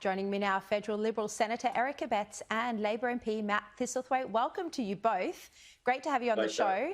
Joining me now, Federal Liberal Senator Eric Abetz and Labor MP Matt Thistlethwaite. Welcome to you both. Great to have you on the show.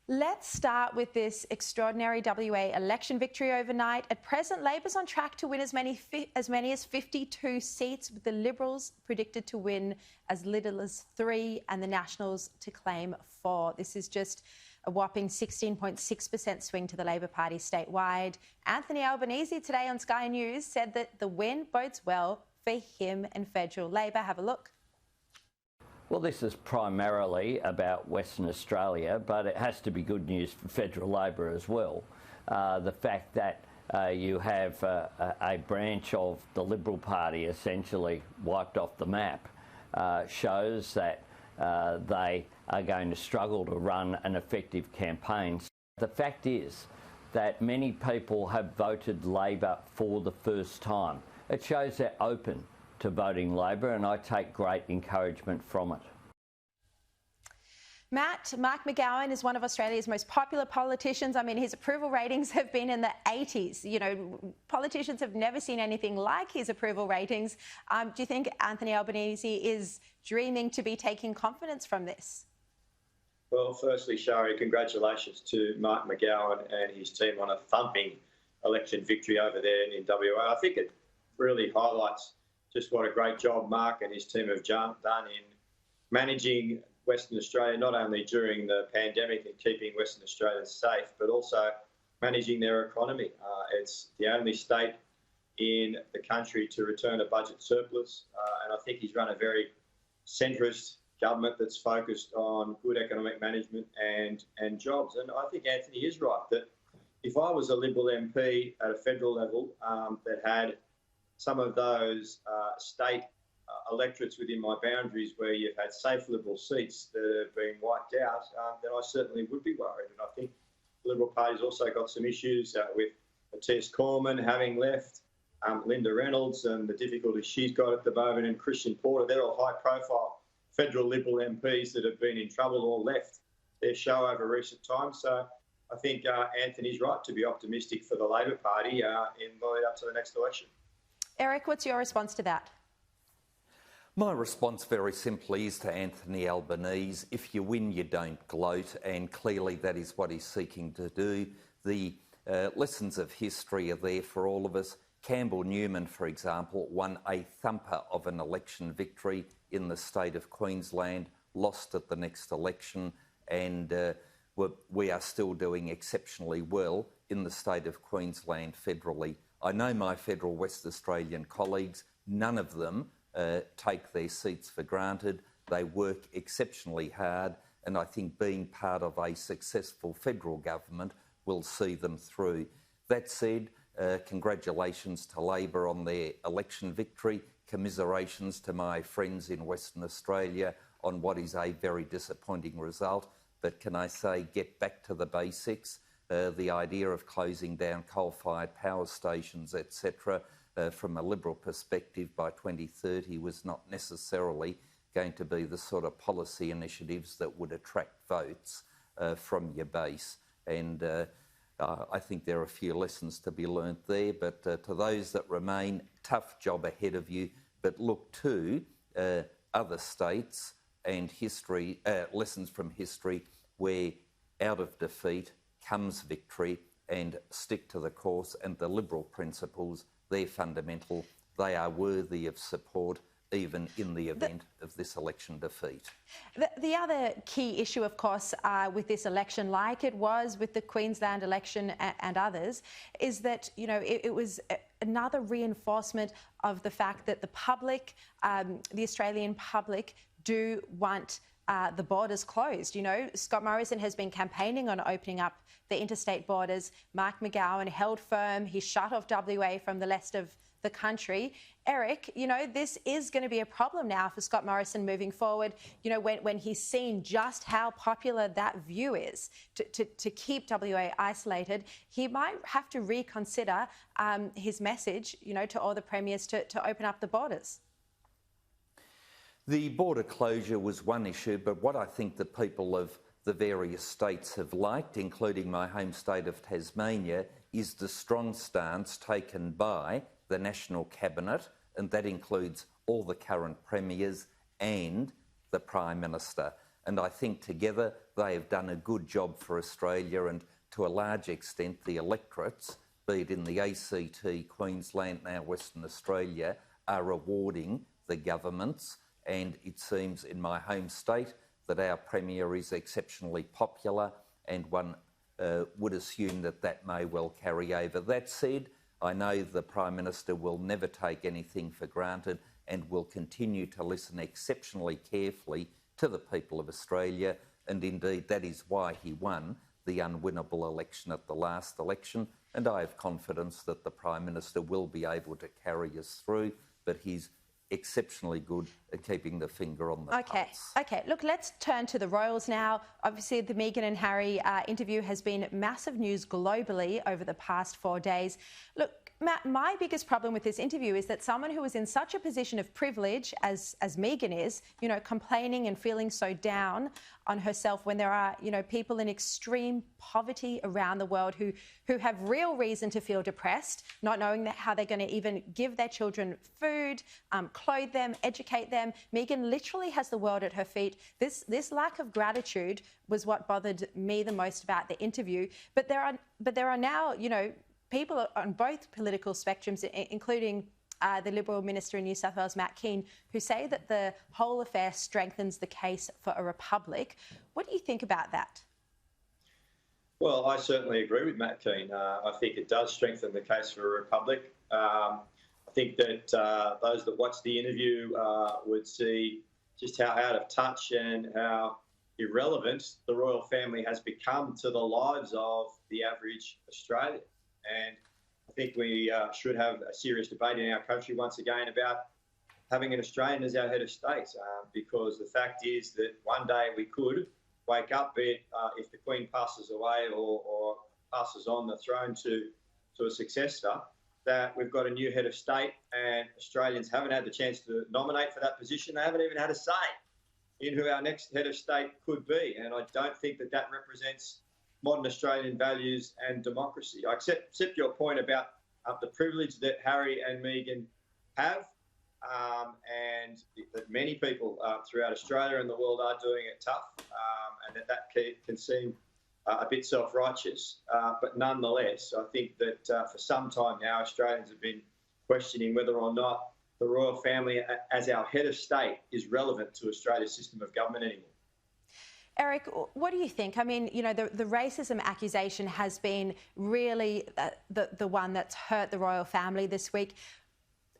Let's start with this extraordinary WA election victory overnight. At present, Labor's on track to win as many as 52 seats, with the Liberals predicted to win as little as 3 and the Nationals to claim 4. This is just a whopping 16.6% swing to the Labor Party statewide. Anthony Albanese today on Sky News said that the win bodes well for him and federal Labor. Have a look. Well, this is primarily about Western Australia, but it has to be good news for federal Labor as well. The fact that you have a branch of the Liberal Party essentially wiped off the map shows that they are going to struggle to run an effective campaign. The fact is that many people have voted Labor for the first time. It shows they're open to voting Labor, and I take great encouragement from it. Matt, Mark McGowan is one of Australia's most popular politicians. I mean, his approval ratings have been in the 80s. You know, politicians have never seen anything like his approval ratings. Do you think Anthony Albanese is dreaming to be taking confidence from this? Well, firstly, Sharri, congratulations to Mark McGowan and his team on a thumping election victory over there in WA. I think it really highlights just what a great job Mark and his team have done in managing Western Australia, not only during the pandemic and keeping Western Australians safe, but also managing their economy. It's the only state in the country to return a budget surplus, and I think he's run a very centrist government that's focused on good economic management and jobs. And I think Anthony is right that if I was a Liberal MP at a federal level that had some of those state electorates within my boundaries where you've had safe Liberal seats that have been wiped out, then I certainly would be worried. And I think the Liberal Party's also got some issues with Tess Cormann having left, Linda Reynolds and the difficulties she's got at the moment, and Christian Porter. They're all high-profile federal Liberal MPs that have been in trouble or left their show over recent times. So I think Anthony's right to be optimistic for the Labor Party in the lead up to the next election. Eric, what's your response to that? My response very simply is to Anthony Albanese: if you win, you don't gloat, and clearly that is what he's seeking to do. The lessons of history are there for all of us. Campbell Newman, for example, won a thumper of an election victory in the state of Queensland, lost at the next election, and we are still doing exceptionally well in the state of Queensland federally. I know my federal West Australian colleagues, none of them take their seats for granted. They work exceptionally hard, and I think being part of a successful federal government will see them through. That said, congratulations to Labor on their election victory. Commiserations to my friends in Western Australia on what is a very disappointing result. But can I say, get back to the basics. The idea of closing down coal-fired power stations, etc., from a Liberal perspective by 2030 was not necessarily going to be the sort of policy initiatives that would attract votes from your base. And I think there are a few lessons to be learnt there, but to those that remain, tough job ahead of you, but look to other states and history, lessons from history, where out of defeat comes victory, and stick to the course. And the Liberal principles, they're fundamental. They are worthy of support, even in the event of this election defeat. The other key issue, of course, with this election, like it was with the Queensland election and others, is that, you know, it was another reinforcement of the fact that the public, the Australian public, do want the borders closed. You know, Scott Morrison has been campaigning on opening up the interstate borders. Mark McGowan held firm. He shut off WA from the rest of the country. Eric, you know, this is going to be a problem now for Scott Morrison moving forward, you know, when he's seen just how popular that view is to keep WA isolated. He might have to reconsider his message, you know, to all the premiers to open up the borders. The border closure was one issue, but what I think the people of the various states have liked, including my home state of Tasmania, is the strong stance taken by the National Cabinet and that includes all the current premiers and the Prime Minister. And I think together they have done a good job for Australia, and to a large extent the electorates, be it in the ACT, Queensland, now Western Australia, are rewarding the governments. And it seems in my home state that our Premier is exceptionally popular, and one would assume that that may well carry over. That said, I know the Prime Minister will never take anything for granted and will continue to listen exceptionally carefully to the people of Australia, and indeed that is why he won the unwinnable election at the last election, and I have confidence that the Prime Minister will be able to carry us through, but he's exceptionally good at keeping the finger on the pulse. Okay, look, let's turn to the royals now. Obviously, the Meghan and Harry interview has been massive news globally over the past 4 days. Look, Matt, my biggest problem with this interview is that someone who is in such a position of privilege as Meghan is, you know, complaining and feeling so down on herself when there are, you know, people in extreme poverty around the world who have real reason to feel depressed, not knowing how they're going to even give their children food, clothe them, educate them. Meghan literally has the world at her feet. This lack of gratitude was what bothered me the most about the interview. But there are now, you know, people on both political spectrums, including the Liberal Minister in New South Wales, Matt Keane, who say that the whole affair strengthens the case for a republic. What do you think about that? Well, I certainly agree with Matt Keane. I think it does strengthen the case for a republic. I think that those that watch the interview would see just how out of touch and how irrelevant the royal family has become to the lives of the average Australian. And I think we should have a serious debate in our country once again about having an Australian as our head of state, because the fact is that one day we could wake up, be it if the Queen passes away or passes on the throne to a successor, that we've got a new head of state, and Australians haven't had the chance to nominate for that position. They haven't even had a say in who our next head of state could be. And I don't think that that represents modern Australian values and democracy. I accept your point about the privilege that Harry and Meghan have, and that many people throughout Australia and the world are doing it tough, and that can seem a bit self-righteous. But nonetheless, I think that for some time now, Australians have been questioning whether or not the royal family as our head of state is relevant to Australia's system of government anymore. Eric, what do you think? I mean, you know, the racism accusation has been really the one that's hurt the royal family this week.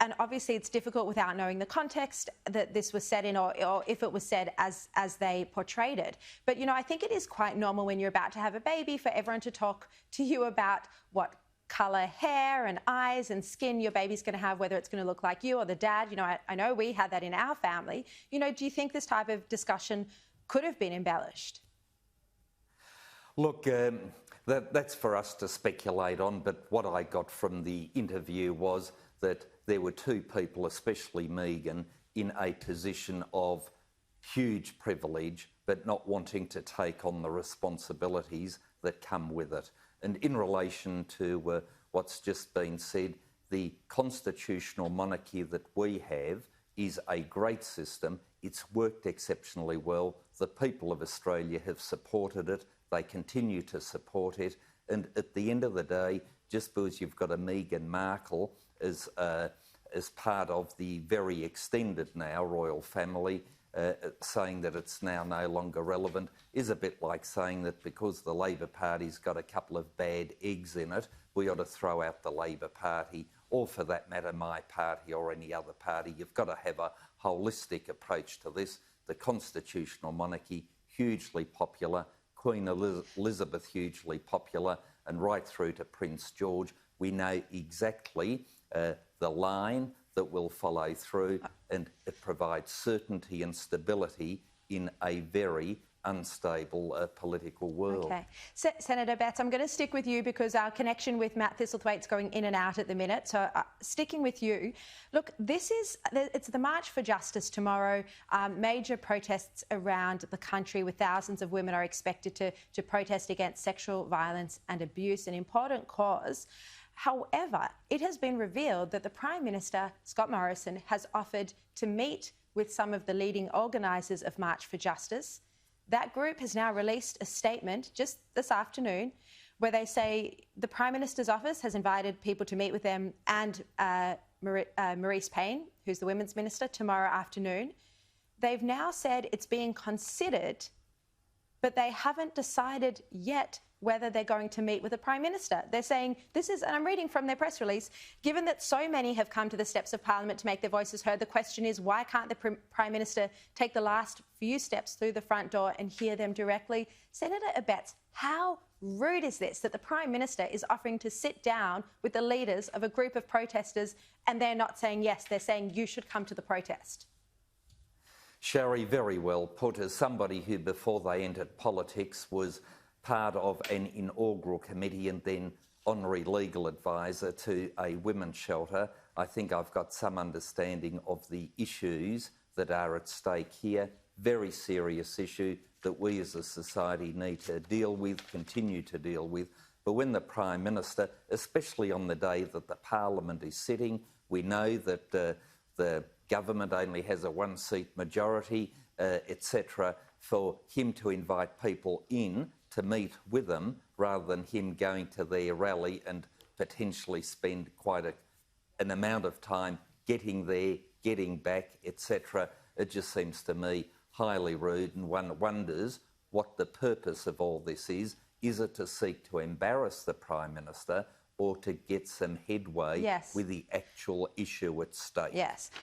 And obviously it's difficult without knowing the context that this was said in, or if it was said as they portrayed it. But, you know, I think it is quite normal when you're about to have a baby for everyone to talk to you about what colour hair and eyes and skin your baby's going to have, whether it's going to look like you or the dad. You know, I know we had that in our family. You know, do you think this type of discussion could have been embellished? Look, that's for us to speculate on, but what I got from the interview was that there were two people, especially Meghan, in a position of huge privilege, but not wanting to take on the responsibilities that come with it. And in relation to what's just been said, the constitutional monarchy that we have is a great system. It's worked exceptionally well. The people of Australia have supported it. They continue to support it. And at the end of the day, just because you've got a Meghan Markle as part of the very extended now royal family, saying that it's now no longer relevant is a bit like saying that because the Labor Party's got a couple of bad eggs in it, we ought to throw out the Labor Party, or for that matter, my party or any other party. You've got to have a holistic approach to this. The constitutional monarchy, hugely popular, Queen Elizabeth, hugely popular, and right through to Prince George. We know exactly the line that will follow through, and it provides certainty and stability in a very unstable political world. Okay. Senator Abetz, I'm going to stick with you because our connection with Matt Thistlethwaite's going in and out at the minute. So sticking with you, look, it's the March for Justice tomorrow. Major protests around the country with thousands of women are expected to protest against sexual violence and abuse, an important cause. However, it has been revealed that the Prime Minister, Scott Morrison, has offered to meet with some of the leading organisers of March for Justice. That group has now released a statement just this afternoon where they say the Prime Minister's office has invited people to meet with them and Marise Payne, who's the Women's Minister, tomorrow afternoon. They've now said it's being considered, but they haven't decided yet whether they're going to meet with the Prime Minister. They're saying this is, and I'm reading from their press release, given that so many have come to the steps of Parliament to make their voices heard, the question is why can't the Prime Minister take the last few steps through the front door and hear them directly? Senator Abetz, how rude is this that the Prime Minister is offering to sit down with the leaders of a group of protesters and they're not saying yes, they're saying you should come to the protest? Sharri, very well put. As somebody who, before they entered politics, was part of an inaugural committee and then honorary legal advisor to a women's shelter, I think I've got some understanding of the issues that are at stake here. Very serious issue that we as a society need to deal with, continue to deal with. But when the Prime Minister, especially on the day that the Parliament is sitting, we know that the government only has a one-seat majority, etc., for him to invite people in to meet with them rather than him going to their rally and potentially spend quite an amount of time getting there, getting back, etc. It just seems to me highly rude, and one wonders what the purpose of all this is. Is it to seek to embarrass the Prime Minister or to get some headway with the actual issue at stake? Yes.